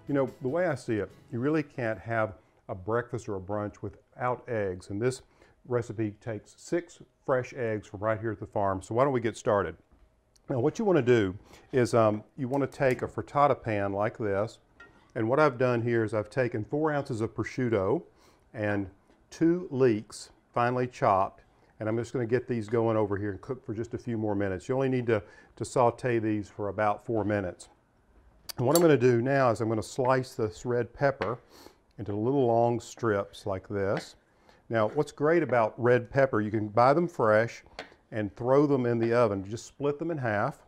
You know, the way I see it, you really can't have a breakfast or a brunch without eggs. And this recipe takes 6 fresh eggs from right here at the farm. So why don't we get started? Now what you want to do is you want to take a frittata pan like this. And what I've done here is I've taken 4 ounces of prosciutto and 2 leeks, finely chopped. And I'm just going to get these going over here and cook for just a few more minutes. You only need to saute these for about 4 minutes. And what I'm going to do now is I'm going to slice this red pepper into little long strips like this. Now what's great about red pepper, you can buy them fresh and throw them in the oven. Just split them in half,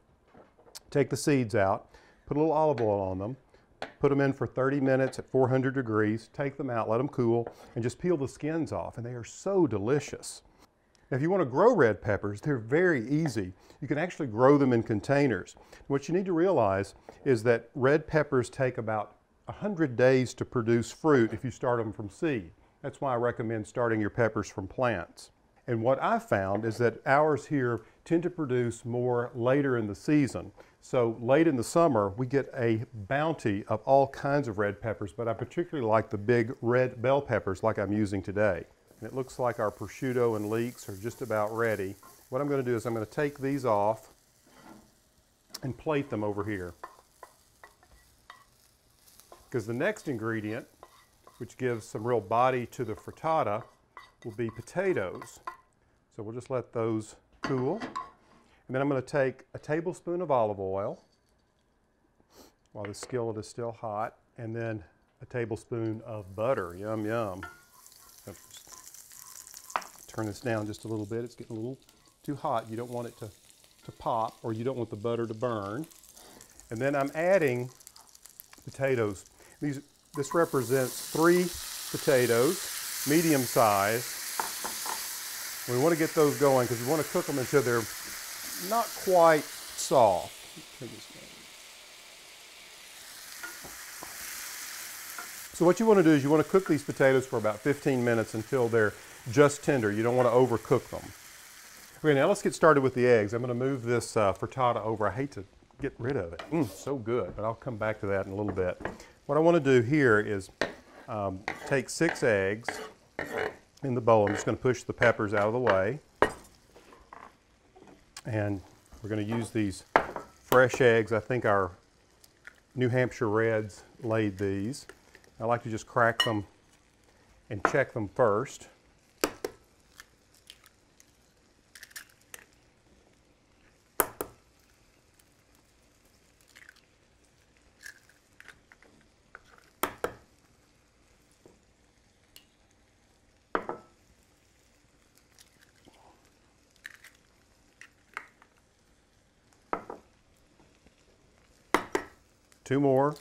take the seeds out, put a little olive oil on them, put them in for 30 minutes at 400 degrees, take them out, let them cool, and just peel the skins off, and they are so delicious. Now, if you want to grow red peppers, they're very easy. You can actually grow them in containers. What you need to realize is that red peppers take about 100 days to produce fruit if you start them from seed. That's why I recommend starting your peppers from plants. And what I've found is that ours here tend to produce more later in the season. So late in the summer, we get a bounty of all kinds of red peppers, but I particularly like the big red bell peppers like I'm using today. And it looks like our prosciutto and leeks are just about ready. What I'm going to do is I'm going to take these off and plate them over here. Because the next ingredient, which gives some real body to the frittata, will be potatoes. So we'll just let those cool. And then I'm going to take a tablespoon of olive oil while the skillet is still hot, and then a tablespoon of butter. Yum, yum. Turn this down just a little bit. It's getting a little too hot. You don't want it to pop, or you don't want the butter to burn. And then I'm adding potatoes. This represents 3 potatoes, medium size. We want to get those going because we want to cook them until they're not quite soft. So what you want to do is you want to cook these potatoes for about 15 minutes until they're just tender. You don't want to overcook them. Okay, now let's get started with the eggs. I'm going to move this frittata over. I hate to get rid of it. So good, but I'll come back to that in a little bit. What I want to do here is take 6 eggs in the bowl. I'm just going to push the peppers out of the way. And we're going to use these fresh eggs. I think our New Hampshire Reds laid these. I like to just crack them and check them first. Two more.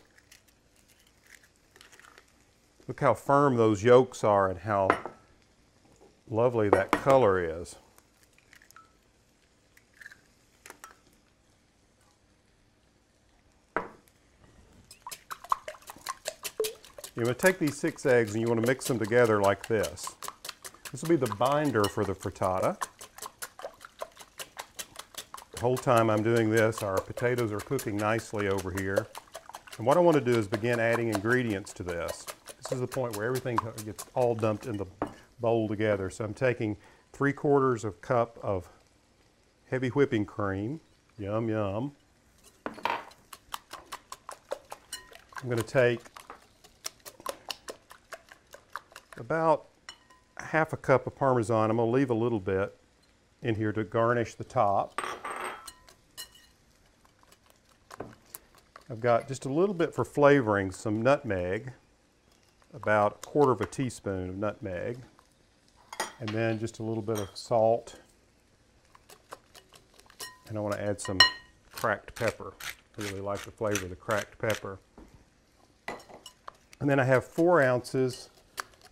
Look how firm those yolks are and how lovely that color is. You want to take these 6 eggs and you want to mix them together like this. This will be the binder for the frittata. The whole time I'm doing this, our potatoes are cooking nicely over here. And what I want to do is begin adding ingredients to this. This is the point where everything gets all dumped in the bowl together. So I'm taking 3/4 cup of heavy whipping cream. Yum, yum. I'm going to take about 1/2 cup of Parmesan. I'm going to leave a little bit in here to garnish the top. I've got just a little bit for flavoring, some nutmeg, about 1/4 teaspoon of nutmeg, and then just a little bit of salt, and I want to add some cracked pepper. I really like the flavor of the cracked pepper. And then I have 4 ounces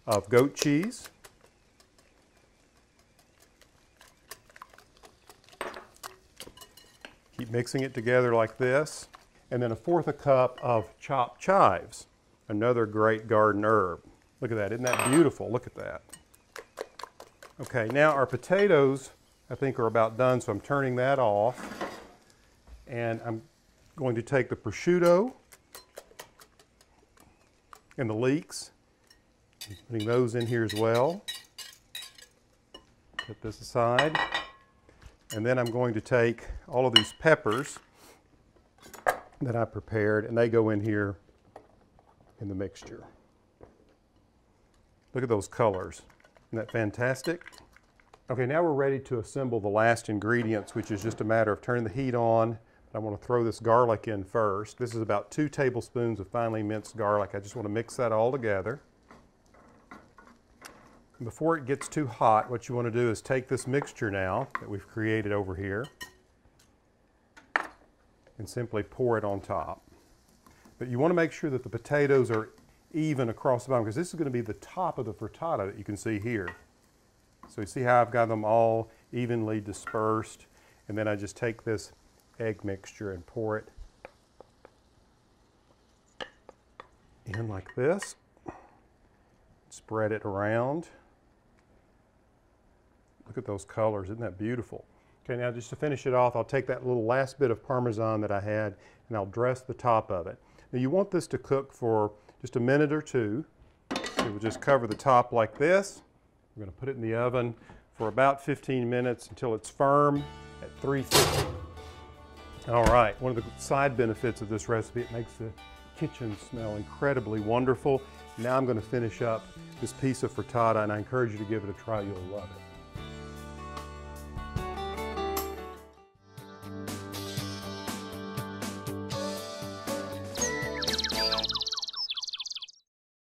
of goat cheese. Keep mixing it together like this. And then 1/4 cup of chopped chives, another great garden herb. Look at that, isn't that beautiful? Look at that. Okay, now our potatoes, I think, are about done, so I'm turning that off. And I'm going to take the prosciutto and the leeks. Putting those in here as well. Put this aside. And then I'm going to take all of these peppers that I prepared, and they go in here in the mixture. Look at those colors. Isn't that fantastic? Okay, now we're ready to assemble the last ingredients, which is just a matter of turning the heat on. I want to throw this garlic in first. This is about 2 tablespoons of finely minced garlic. I just want to mix that all together. Before it gets too hot, what you want to do is take this mixture now that we've created over here and simply pour it on top. But you want to make sure that the potatoes are even across the bottom, because this is going to be the top of the frittata that you can see here. So you see how I've got them all evenly dispersed, and then I just take this egg mixture and pour it in like this. Spread it around. Look at those colors, isn't that beautiful? Okay, now just to finish it off, I'll take that little last bit of Parmesan that I had and I'll dress the top of it. Now you want this to cook for just a minute or two. So we'll just cover the top like this. We're going to put it in the oven for about 15 minutes until it's firm at 350. All right, one of the side benefits of this recipe, it makes the kitchen smell incredibly wonderful. Now I'm going to finish up this piece of frittata, and I encourage you to give it a try. You'll love it.